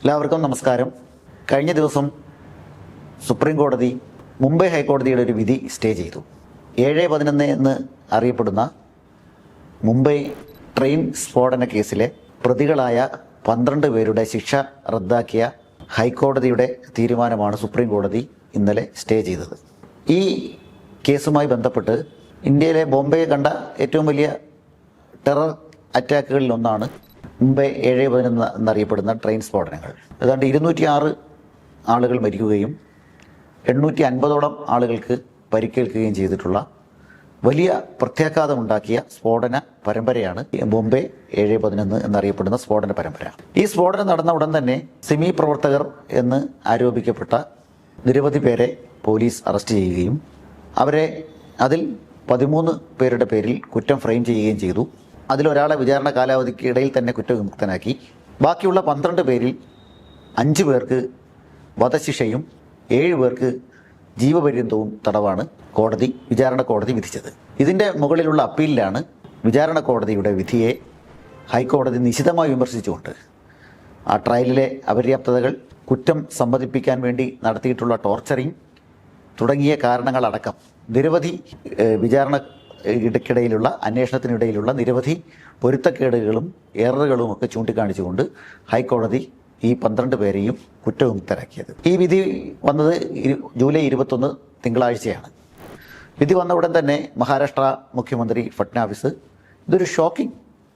എല്ലാവർക്കും നമസ്കാരം. കഴിഞ്ഞ ദിവസം സുപ്രീം കോടതി മുംബൈ ഹൈക്കോടതിയുടെ ഒരു വിധി സ്റ്റേ ചെയ്തു. 7/11 എന്ന് അറിയപ്പെടുന്ന മുംബൈ ട്രെയിൻ സ്ഫോടന കേസിലെ പ്രതികളായ 12 പേരുടെ ശിക്ഷ റദ്ദാക്കിയ ഹൈക്കോടതിയുടെ തീരുമാനമാണ് സുപ്രീം കോടതി ഇന്നലെ സ്റ്റേ ചെയ്തത്. ഈ കേസുമായി ബന്ധപ്പെട്ട് ഇന്ത്യയിലെ ബോംബെ കണ്ട ഏറ്റവും വലിയ ടെറർ അറ്റാക്കുകളിലൊന്നാണ് മുംബൈ 7/11 എന്നറിയപ്പെടുന്ന ട്രെയിൻ സ്ഫോടനങ്ങൾ. ഏതാണ്ട് 206 ആളുകൾ മരിക്കുകയും 850ഓളം ആളുകൾക്ക് പരിക്കേൽക്കുകയും ചെയ്തിട്ടുള്ള വലിയ പ്രത്യാഘാതമുണ്ടാക്കിയ സ്ഫോടന പരമ്പരയാണ് ബോംബെ 7/11 എന്നറിയപ്പെടുന്ന സ്ഫോടന പരമ്പര. ഈ സ്ഫോടനം നടന്ന ഉടൻ തന്നെ സിമി പ്രവർത്തകർ എന്ന് ആരോപിക്കപ്പെട്ട നിരവധി പേരെ പോലീസ് അറസ്റ്റ് ചെയ്യുകയും അതിൽ 13 പേരുടെ പേരിൽ കുറ്റം ഫ്രെയിം ചെയ്യുകയും ചെയ്തു. അതിലൊരാളെ വിചാരണ കാലാവധിക്ക് ഇടയിൽ തന്നെ കുറ്റവിമുക്തനാക്കി. ബാക്കിയുള്ള 12 പേരിൽ 5 പേർക്ക് വധശിക്ഷയും 7 പേർക്ക് ജീവപര്യന്തവും തടവാണ് വിചാരണ കോടതി വിധിച്ചത്. ഇതിൻ്റെ മുകളിലുള്ള അപ്പീലിലാണ് വിചാരണ കോടതിയുടെ വിധിയെ ഹൈക്കോടതി നിശിതമായി വിമർശിച്ചുകൊണ്ട് ആ ട്രയലിലെ അപര്യാപ്തതകൾ, കുറ്റം സമ്മതിപ്പിക്കാൻ വേണ്ടി നടത്തിയിട്ടുള്ള ടോർച്ചറിങ് തുടങ്ങിയ കാരണങ്ങളടക്കം നിരവധി വിചാരണയ്ക്കിടയിലുള്ള അന്വേഷണത്തിനിടയിലുള്ള നിരവധി പൊരുത്തക്കേടുകളും എററുകളും ഒക്കെ ചൂണ്ടിക്കാണിച്ചുകൊണ്ട് ഹൈക്കോടതി ഈ 12 പേരെയും കുറ്റവിമുക്തരാക്കിയത്. ഈ വിധി വന്നത് ജൂലൈ 21 തിങ്കളാഴ്ചയാണ്. വിധി വന്ന ഉടൻ തന്നെ മഹാരാഷ്ട്ര മുഖ്യമന്ത്രി ഫട്നാവിസ് ഇതൊരു ഷോക്കിംഗ്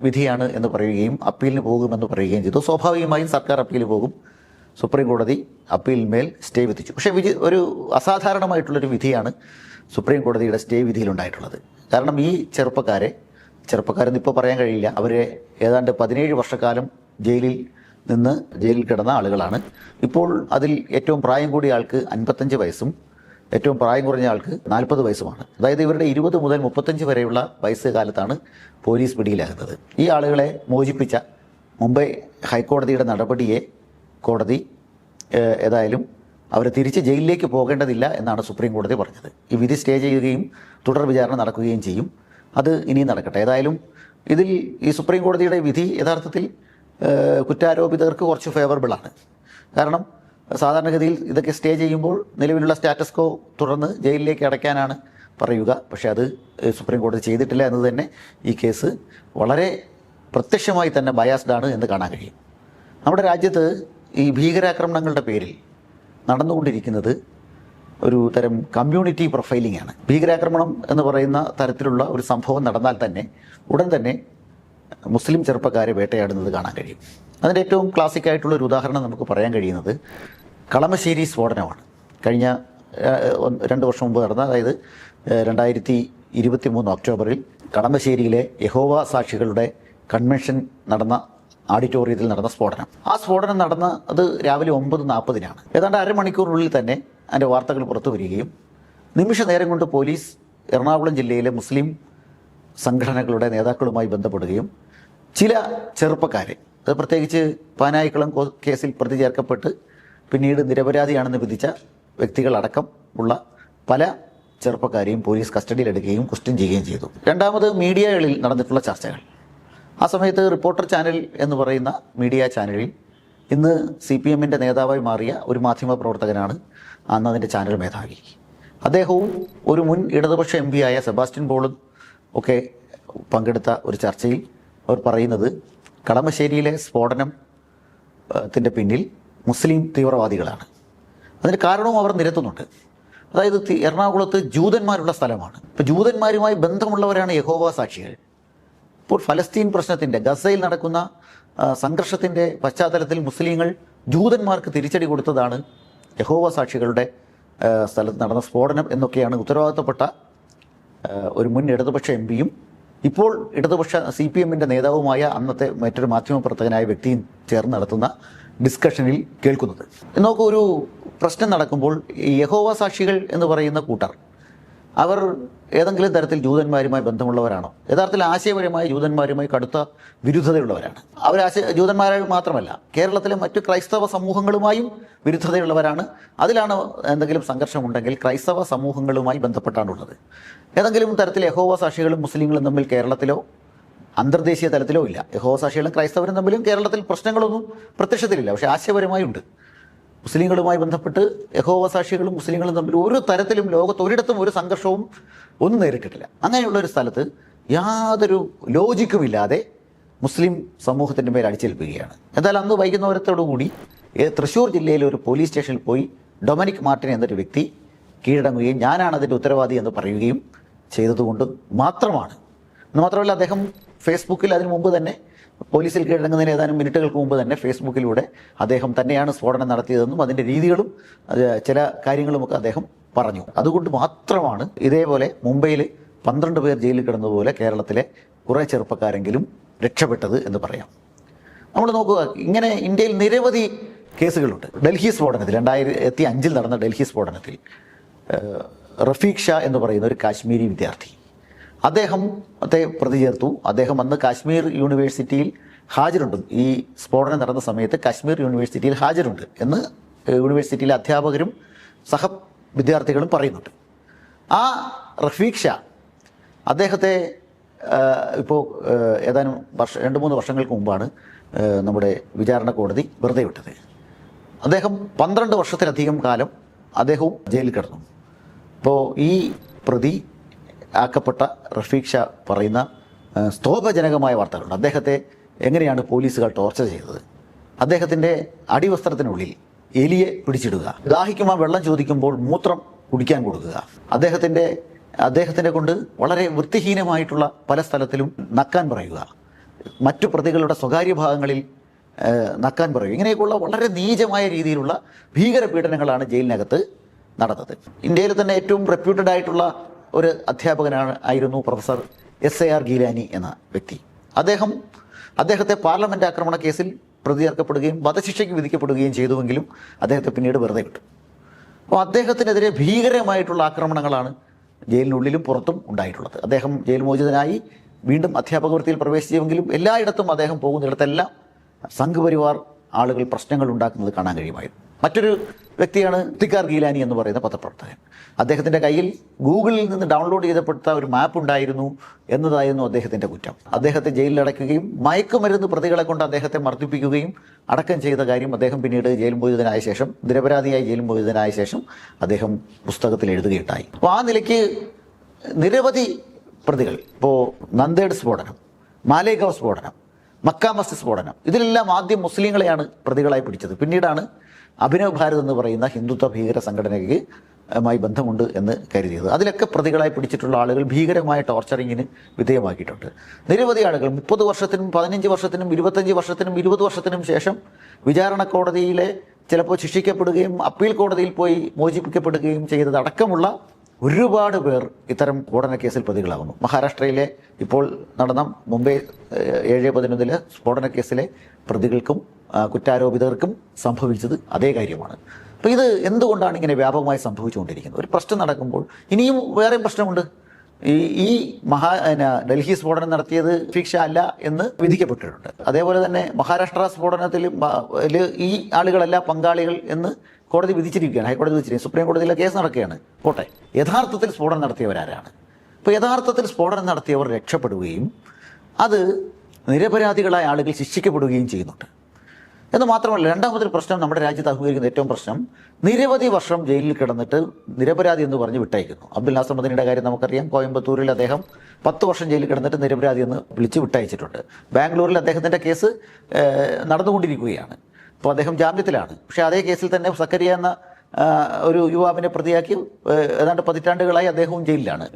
വിധിയാണ് എന്ന് പറയുകയും അപ്പീലിന് പോകുമെന്ന് പറയുകയും ചെയ്തു. സ്വാഭാവികമായും സർക്കാർ അപ്പീൽ പോകും. സുപ്രീം കോടതി അപ്പീലിന്മേൽ സ്റ്റേ വിധിച്ചു. പക്ഷേ ഒരു അസാധാരണമായിട്ടുള്ളൊരു വിധിയാണ് സുപ്രീം കോടതിയുടെ സ്റ്റേ വിധിയിലുണ്ടായിട്ടുള്ളത്. കാരണം ഈ ചെറുപ്പക്കാരെന്ന് ഇപ്പോൾ പറയാൻ കഴിയില്ല. അവരെ ഏതാണ്ട് 17 വർഷക്കാലം ജയിലിൽ കിടന്ന ആളുകളാണ്. ഇപ്പോൾ അതിൽ ഏറ്റവും പ്രായം കൂടിയ ആൾക്ക് 55 വയസ്സും ഏറ്റവും പ്രായം കുറഞ്ഞ ആൾക്ക് 40 വയസ്സുമാണ്. അതായത് ഇവരുടെ 20 മുതൽ 35 വരെയുള്ള വയസ്സ് കാലത്താണ് പോലീസ് പിടിയിലാകുന്നത്. ഈ ആളുകളെ മോചിപ്പിച്ച മുംബൈ ഹൈക്കോടതിയുടെ നടപടിയെ കോടതി ഏതായാലും അവർ തിരിച്ച് ജയിലിലേക്ക് പോകേണ്ടതില്ല എന്നാണ് സുപ്രീം കോടതി പറഞ്ഞത്. ഈ വിധി സ്റ്റേ ചെയ്യുകയും തുടർ വിചാരണ നടക്കുകയും ചെയ്യും. അത് ഇനിയും നടക്കട്ടെ. ഏതായാലും ഇതിൽ ഈ സുപ്രീം കോടതിയുടെ വിധി യഥാർത്ഥത്തിൽ കുറ്റാരോപിതർക്ക് കുറച്ച് ഫേവറബിളാണ്. കാരണം സാധാരണഗതിയിൽ ഇതൊക്കെ സ്റ്റേ ചെയ്യുമ്പോൾ നിലവിലുള്ള സ്റ്റാറ്റസ് കോ തുടർന്ന് ജയിലിലേക്ക് അടയ്ക്കാനാണ് പറയുക. പക്ഷേ അത് സുപ്രീം കോടതി ചെയ്തിട്ടില്ല എന്നത് തന്നെ ഈ കേസ് വളരെ പ്രത്യക്ഷമായി തന്നെ ബയാസ്ഡ് ആണ് എന്ന് കാണാൻ കഴിയും. നമ്മുടെ രാജ്യത്ത് ഈ ഭീകരാക്രമണങ്ങളുടെ പേരിൽ നടന്നുകൊണ്ടിരിക്കുന്നത് ഒരു തരം കമ്മ്യൂണിറ്റി പ്രൊഫൈലിംഗ് ആണ്. ഭീകരാക്രമണം എന്ന് പറയുന്ന തരത്തിലുള്ള ഒരു സംഭവം നടന്നാൽ തന്നെ ഉടൻ തന്നെ മുസ്ലിം ചെറുപ്പക്കാരെ വേട്ടയാടുന്നത് കാണാൻ കഴിയും. അതിൻ്റെ ഏറ്റവും ക്ലാസിക് ആയിട്ടുള്ളൊരു ഉദാഹരണം നമുക്ക് പറയാൻ കഴിയുന്നത് കളമശ്ശേരി സ്ഫോടനമാണ്. കഴിഞ്ഞ 2 വർഷം മുമ്പ് നടന്ന, അതായത് 2023 ഒക്ടോബറിൽ കളമശ്ശേരിയിലെ യഹോവ സാക്ഷികളുടെ കൺവെൻഷൻ നടന്ന ഓഡിറ്റോറിയത്തിൽ നടന്ന സ്ഫോടനം. ആ സ്ഫോടനം നടന്നത് രാവിലെ 9:40 ഏതാണ്ട് അരമണിക്കൂറിനുള്ളിൽ തന്നെ അതിൻ്റെ വാർത്തകൾ പുറത്തു വരികയും നിമിഷ നേരം കൊണ്ട് പോലീസ് എറണാകുളം ജില്ലയിലെ മുസ്ലിം സംഘടനകളുടെ നേതാക്കളുമായി ബന്ധപ്പെടുകയും ചില ചെറുപ്പക്കാരെ, അത് പ്രത്യേകിച്ച് പാനായിക്കുളം കേസിൽ പ്രതി ചേർക്കപ്പെട്ട് പിന്നീട് നിരപരാധിയാണെന്ന് വിധിച്ച വ്യക്തികളടക്കം ഉള്ള പല ചെറുപ്പക്കാരെയും പോലീസ് കസ്റ്റഡിയിലെടുക്കുകയും ക്വസ്റ്റ്യൻ ചെയ്യുകയും ചെയ്തു. രണ്ടാമത് മീഡിയകളിൽ നടന്നിട്ടുള്ള ചർച്ചകൾ. ആ സമയത്ത് റിപ്പോർട്ടർ ചാനൽ എന്ന് പറയുന്ന മീഡിയ ചാനലിൽ ഇന്ന് CPMൻ്റെ നേതാവായി മാറിയ ഒരു മാധ്യമ പ്രവർത്തകനാണ് അന്ന് അതിൻ്റെ ചാനൽ മേധാവി. അദ്ദേഹവും ഒരു മുൻ ഇടതുപക്ഷ MP ആയ സെബാസ്റ്റ്യൻ പോളും ഒക്കെ പങ്കെടുത്ത ഒരു ചർച്ചയിൽ അവർ പറയുന്നത് കളമശ്ശേരിയിലെ സ്ഫോടനത്തിൻ്റെ പിന്നിൽ മുസ്ലിം തീവ്രവാദികളാണ്. അതിന് കാരണവും അവർ നിരത്തുന്നുണ്ട്. അതായത് എറണാകുളത്ത് ജൂതന്മാരുള്ള സ്ഥലമാണ്. ഇപ്പോൾ ജൂതന്മാരുമായി ബന്ധമുള്ളവരാണ് യഹോവ സാക്ഷികൾ. ഇപ്പോൾ ഫലസ്തീൻ പ്രശ്നത്തിൻ്റെ, ഗസയിൽ നടക്കുന്ന സംഘർഷത്തിൻ്റെ പശ്ചാത്തലത്തിൽ മുസ്ലിങ്ങൾ ജൂതന്മാർക്ക് തിരിച്ചടി കൊടുത്തതാണ് യഹോവ സാക്ഷികളുടെ സ്ഥലത്ത് നടന്ന സ്ഫോടനം എന്നൊക്കെയാണ് ഉത്തരവാദിത്തപ്പെട്ട ഒരു മുൻ ഇടതുപക്ഷ MPയും ഇപ്പോൾ ഇടതുപക്ഷ CPMൻ്റെ നേതാവുമായ അന്നത്തെ മറ്റൊരു മാധ്യമപ്രവർത്തകനായ വ്യക്തിയും ചേർന്ന് നടത്തുന്ന ഡിസ്കഷനിൽ കേൾക്കുന്നത്. നോക്കൂ, ഒരു പ്രശ്നം നടക്കുമ്പോൾ യഹോവ സാക്ഷികൾ എന്ന് പറയുന്ന കൂട്ടർ അവർ ഏതെങ്കിലും തരത്തിൽ ജൂതന്മാരുമായി ബന്ധമുള്ളവരാണോ? യഥാർത്ഥത്തിൽ ആശയപരമായി ജൂതന്മാരുമായി കടുത്ത വിരുദ്ധതയുള്ളവരാണ്. ജൂതന്മാരായി മാത്രമല്ല, കേരളത്തിലെ മറ്റു ക്രൈസ്തവ സമൂഹങ്ങളുമായും വിരുദ്ധതയുള്ളവരാണ്. അതിലാണ് എന്തെങ്കിലും സംഘർഷമുണ്ടെങ്കിൽ ക്രൈസ്തവ സമൂഹങ്ങളുമായി ബന്ധപ്പെട്ടാണുള്ളത്. ഏതെങ്കിലും തരത്തിൽ യഹോവ സാക്ഷികളും മുസ്ലിങ്ങളും തമ്മിൽ കേരളത്തിലോ അന്തർദേശീയ തലത്തിലോ ഇല്ല. യഹോവ സാക്ഷികളും ക്രൈസ്തവരും തമ്മിലും കേരളത്തിൽ പ്രശ്നങ്ങളൊന്നും പ്രത്യക്ഷത്തിലില്ല. പക്ഷേ ആശയപരമായുണ്ട്. മുസ്ലിങ്ങളുമായി ബന്ധപ്പെട്ട് യഹോവ സാക്ഷികളും മുസ്ലിങ്ങളും തമ്മിൽ ഒരു തരത്തിലും ലോകത്ത് ഒരിടത്തും ഒരു സംഘർഷവും ഒന്നും നേരിട്ടിട്ടില്ല. അങ്ങനെയുള്ളൊരു സ്ഥലത്ത് യാതൊരു ലോജിക്കുമില്ലാതെ മുസ്ലിം സമൂഹത്തിൻ്റെ മേൽ അടിച്ചേൽപ്പിക്കുകയാണ്. എന്തായാലും അന്ന് വൈകുന്നേരത്തോടുകൂടി തൃശ്ശൂർ ജില്ലയിലെ ഒരു പോലീസ് സ്റ്റേഷനിൽ പോയി ഡൊമിനിക് മാർട്ടിൻ എന്നൊരു വ്യക്തി കീഴടങ്ങുകയും ഞാനാണ് അതിൻ്റെ ഉത്തരവാദി എന്ന് പറയുകയും ചെയ്തതുകൊണ്ട് മാത്രമാണ്. എന്ന് മാത്രമല്ല, അദ്ദേഹം ഫേസ്ബുക്കിൽ അതിനു മുമ്പ് തന്നെ പോലീസിൽ കീഴടങ്ങുന്നതിന് ഏതാനും മിനിറ്റുകൾക്ക് മുമ്പ് തന്നെ ഫേസ്ബുക്കിലൂടെ അദ്ദേഹം തന്നെയാണ് സ്ഫോടനം നടത്തിയതെന്നും അതിൻ്റെ രീതികളും ചില കാര്യങ്ങളുമൊക്കെ അദ്ദേഹം പറഞ്ഞു. അതുകൊണ്ട് മാത്രമാണ് ഇതേപോലെ മുംബൈയിൽ 12 പേർ ജയിലിൽ കിടന്നതുപോലെ കേരളത്തിലെ കുറേ ചെറുപ്പക്കാരെങ്കിലും രക്ഷപ്പെട്ടത് എന്ന് പറയാം. നമ്മൾ നോക്കുക, ഇങ്ങനെ ഇന്ത്യയിൽ നിരവധി കേസുകളുണ്ട്. ഡൽഹി സ്ഫോടനത്തിൽ 2005 നടന്ന ഡൽഹി സ്ഫോടനത്തിൽ റഫീഖ് ഷാ എന്ന് പറയുന്ന ഒരു കാശ്മീരി വിദ്യാർത്ഥി, അദ്ദേഹത്തെ പ്രതി ചേർത്തു. അദ്ദേഹം അന്ന് കാശ്മീർ യൂണിവേഴ്സിറ്റിയിൽ ഹാജരുണ്ട്. ഈ സ്ഫോടനം നടന്ന സമയത്ത് കാശ്മീർ യൂണിവേഴ്സിറ്റിയിൽ ഹാജരുണ്ട് എന്ന് യൂണിവേഴ്സിറ്റിയിലെ അധ്യാപകരും സഹ വിദ്യാർത്ഥികളും പറയുന്നുണ്ട്. ആ റഫീഖ് ഷാ അദ്ദേഹത്തെ ഇപ്പോൾ ഏതാനും 2-3 വർഷങ്ങൾക്ക് മുമ്പാണ് നമ്മുടെ വിചാരണ കോടതി വെറുതെ വിട്ടത്. അദ്ദേഹം 12 വർഷത്തിലധികം കാലം അദ്ദേഹവും ജയിലിൽ കിടന്നു. അപ്പോൾ ഈ പ്രതി ആക്കപ്പെട്ട റഫീഖ് ഷാ പറയുന്ന സ്തോഭജനകമായ വാർത്തകളുണ്ട്. അദ്ദേഹത്തെ എങ്ങനെയാണ് പോലീസുകാർ ടോർച്ചർ ചെയ്തത്, അദ്ദേഹത്തിൻ്റെ അടിവസ്ത്രത്തിനുള്ളിൽ എലിയെ പിടിച്ചിടുക, ദാഹിക്കുമ്പോൾ വെള്ളം ചോദിക്കുമ്പോൾ മൂത്രം കുടിക്കാൻ കൊടുക്കുക, അദ്ദേഹത്തിൻ്റെ കൊണ്ട് വളരെ വൃത്തിഹീനമായിട്ടുള്ള പല സ്ഥലത്തിലും നക്കാൻ പറയുക, മറ്റു പ്രതികളുടെ സ്വകാര്യ ഭാഗങ്ങളിൽ നക്കാൻ പറയുക, ഇങ്ങനെയൊക്കെയുള്ള വളരെ നീചമായ രീതിയിലുള്ള ഭീകര പീഡനങ്ങളാണ് ജയിലിനകത്ത് നടന്നത്. ഇന്ത്യയിൽ തന്നെ ഏറ്റവും റെപ്യൂട്ടഡ് ആയിട്ടുള്ള ഒരു ആയിരുന്നു പ്രൊഫസർ SAR ഗീലാനി എന്ന വ്യക്തി. അദ്ദേഹത്തെ പാർലമെൻറ്റ് ആക്രമണ കേസിൽ പ്രതി ചേർക്കപ്പെടുകയും വധശിക്ഷയ്ക്ക് വിധിക്കപ്പെടുകയും ചെയ്തുവെങ്കിലും അദ്ദേഹത്തെ പിന്നീട് വെറുതെ വിട്ടു. അപ്പോൾ അദ്ദേഹത്തിനെതിരെ ഭീകരമായിട്ടുള്ള ആക്രമണങ്ങളാണ് ജയിലിനുള്ളിലും പുറത്തും ഉണ്ടായിട്ടുള്ളത്. അദ്ദേഹം ജയിൽ മോചിതനായി വീണ്ടും അധ്യാപക വൃത്തിയിൽ പ്രവേശിച്ചുവെങ്കിലും എല്ലായിടത്തും അദ്ദേഹം പോകുന്നിടത്തെല്ലാം സംഘപരിവാർ ആളുകൾ പ്രശ്നങ്ങൾ ഉണ്ടാക്കുന്നത് കാണാൻ കഴിയുമായിരുന്നു. മറ്റൊരു വ്യക്തിയാണ് ഇഫ്തിഖാർ ഗീലാനി എന്ന് പറയുന്ന പത്രപ്രവർത്തകൻ. അദ്ദേഹത്തിൻ്റെ കയ്യിൽ ഗൂഗിളിൽ നിന്ന് ഡൗൺലോഡ് ചെയ്യപ്പെട്ട ഒരു മാപ്പ് ഉണ്ടായിരുന്നു എന്നതായിരുന്നു അദ്ദേഹത്തിൻ്റെ കുറ്റം. അദ്ദേഹത്തെ ജയിലിലടയ്ക്കുകയും മയക്കുമരുന്ന് പ്രതികളെ കൊണ്ട് അദ്ദേഹത്തെ മർദ്ദിപ്പിക്കുകയും അടക്കം ചെയ്ത കാര്യം അദ്ദേഹം പിന്നീട് ജയിൽ മോചിതനായ ശേഷം, നിരപരാധിയായി ജയിൽ മോചിതനായ ശേഷം അദ്ദേഹം പുസ്തകത്തിൽ എഴുതുകയുണ്ടായി. അപ്പോൾ ആ നിലയ്ക്ക് നിരവധി പ്രതികൾ, ഇപ്പോൾ നന്ദേഡ് സ്ഫോടനം, മാലേഗാവ് സ്ഫോടനം, മക്ക മസ്ജിദ് സ്ഫോടനം, ഇതിലെല്ലാം ആദ്യം മുസ്ലിങ്ങളെയാണ് പ്രതികളായി പിടിച്ചത്. പിന്നീടാണ് അഭിനവ് ഭാരത് എന്ന് പറയുന്ന ഹിന്ദുത്വ ഭീകര സംഘടനയുമായി ബന്ധമുണ്ട് എന്ന് കരുതിയത്. അതിലൊക്കെ പ്രതികളായി പിടിച്ചിട്ടുള്ള ആളുകൾ ഭീകരമായ ടോർച്ചറിങ്ങിന് വിധേയമാക്കിയിട്ടുണ്ട്. നിരവധി ആളുകൾ 30 വർഷത്തിനും 15 വർഷത്തിനും 25 വർഷത്തിനും 20 വർഷത്തിനും ശേഷം വിചാരണ കോടതിയിലെ ചിലപ്പോൾ ശിക്ഷിക്കപ്പെടുകയും അപ്പീൽ കോടതിയിൽ പോയി മോചിപ്പിക്കപ്പെടുകയും ചെയ്തതടക്കമുള്ള ഒരുപാട് പേർ ഇത്തരം സ്ഫോടന കേസിൽ പ്രതികളാകുന്നു. മഹാരാഷ്ട്രയിലെ ഇപ്പോൾ നടന്ന മുംബൈ 7/11 സ്ഫോടന കേസിലെ പ്രതികൾക്കും കുറ്റാരോപിതർക്കും സംഭവിച്ചത് അതേ കാര്യമാണ്. അപ്പോൾ ഇത് എന്തുകൊണ്ടാണ് ഇങ്ങനെ വ്യാപകമായി സംഭവിച്ചുകൊണ്ടിരിക്കുന്നത്? ഒരു പ്രശ്നം നടക്കുമ്പോൾ ഇനിയും വേറെയും പ്രശ്നമുണ്ട്. ഈ ഡൽഹി സ്ഫോടനം നടത്തിയത് ഫിക്ഷ അല്ല എന്ന് വിധിക്കപ്പെട്ടിട്ടുണ്ട്. അതേപോലെ തന്നെ മഹാരാഷ്ട്ര സ്ഫോടനത്തിൽ ഈ ആളുകളല്ല പങ്കാളികൾ എന്ന് കോടതി വിധിച്ചിരിക്കുകയാണ്, ഹൈക്കോടതി വിധിച്ചിരിക്കുകയാണ്, സുപ്രീം കോടതിയിലെ കേസ് നടക്കുകയാണ്. പോട്ടെ, യഥാർത്ഥത്തിൽ സ്ഫോടനം നടത്തിയവരാരാണ്? ഇപ്പോൾ യഥാർത്ഥത്തിൽ സ്ഫോടനം നടത്തിയവർ രക്ഷപ്പെടുകയും അത് നിരപരാധികളായ ആളുകൾ ശിക്ഷിക്കപ്പെടുകയും ചെയ്യുന്നുണ്ട് എന്ന് മാത്രമല്ല, രണ്ടാമതൊരു പ്രശ്നം നമ്മുടെ രാജ്യത്ത് അഭിമുഖീകരിക്കുന്ന ഏറ്റവും പ്രശ്നം, നിരവധി വർഷം ജയിലിൽ കിടന്നിട്ട് നിരപരാധി എന്ന് പറഞ്ഞ് വിട്ടയക്കുന്നു. അബ്ദുൽ നാസർ മദനിയുടെ കാര്യം നമുക്കറിയാം. കോയമ്പത്തൂരിൽ അദ്ദേഹം 10 വർഷം ജയിലിൽ കിടന്നിട്ട് നിരപരാധി എന്ന് വിളിച്ച് വിട്ടയച്ചിട്ടുണ്ട്. ബാംഗ്ലൂരിൽ അദ്ദേഹത്തിൻ്റെ കേസ് നടന്നുകൊണ്ടിരിക്കുകയാണ്. അപ്പോൾ അദ്ദേഹം ജാമ്യത്തിലാണ്. പക്ഷേ അതേ കേസിൽ തന്നെ സക്കരിയ എന്ന ഒരു യുവാവിനെ പ്രതിയാക്കി ഏതാണ്ട് 10 പതിറ്റാണ്ടുകളായി അദ്ദേഹവും ജയിലിലാണ്.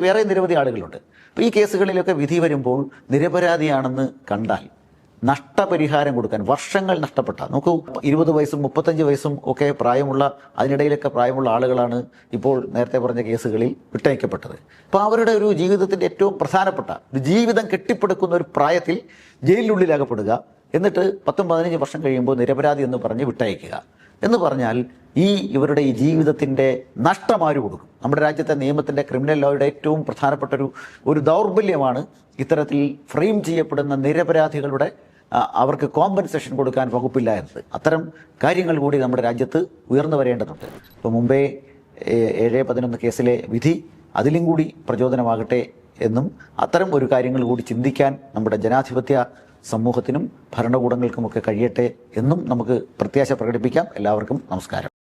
വേറെ നിരവധി ആളുകളുണ്ട്. അപ്പോൾ ഈ കേസുകളിലൊക്കെ വിധി വരുമ്പോൾ നിരപരാധിയാണെന്ന് കണ്ടാൽ നഷ്ടപരിഹാരം കൊടുക്കാൻ വർഷങ്ങൾ നഷ്ടപ്പെട്ട, നോക്കൂ, 20 വയസ്സും 35 വയസ്സും ഒക്കെ അതിനിടയിലൊക്കെ പ്രായമുള്ള ആളുകളാണ് ഇപ്പോൾ നേരത്തെ പറഞ്ഞ കേസുകളിൽ വിട്ടയക്കപ്പെട്ടത്. അപ്പോൾ അവരുടെ ഒരു ജീവിതത്തിൻ്റെ ഏറ്റവും പ്രധാനപ്പെട്ട ഒരു ജീവിതം കെട്ടിപ്പടുക്കുന്ന ഒരു പ്രായത്തിൽ ജയിലിനുള്ളിലാകപ്പെടുക, എന്നിട്ട് 10-15 വർഷം കഴിയുമ്പോൾ നിരപരാധി എന്ന് പറഞ്ഞ് വിട്ടയക്കുക എന്ന് പറഞ്ഞാൽ ഇവരുടെ ഈ ജീവിതത്തിൻ്റെ നഷ്ടം ആര് കൊടുക്കും? നമ്മുടെ രാജ്യത്തെ നിയമത്തിൻ്റെ ക്രിമിനൽ ലോയുടെ ഏറ്റവും പ്രധാനപ്പെട്ട ഒരു ദൗർബല്യമാണ് ഇത്തരത്തിൽ ഫ്രെയിം ചെയ്യപ്പെടുന്ന നിരപരാധികളുടെ അവർക്ക് കോമ്പൻസേഷൻ കൊടുക്കാൻ വകുപ്പില്ല എന്നത്. അത്തരം കാര്യങ്ങൾ കൂടി നമ്മുടെ രാജ്യത്ത് ഉയർന്നു വരേണ്ടതുണ്ട്. ഇപ്പോൾ മുംബൈ 7/11 കേസിലെ വിധി അതിലും കൂടി പ്രചോദനമാകട്ടെ എന്നും അത്തരം ഒരു കാര്യങ്ങൾ കൂടി ചിന്തിക്കാൻ നമ്മുടെ ജനാധിപത്യ സമൂഹത്തിനും ഭരണകൂടങ്ങൾക്കുമൊക്കെ കഴിയട്ടെ എന്നും നമുക്ക് പ്രത്യാശ പ്രകടിപ്പിക്കാം. എല്ലാവർക്കും നമസ്കാരം.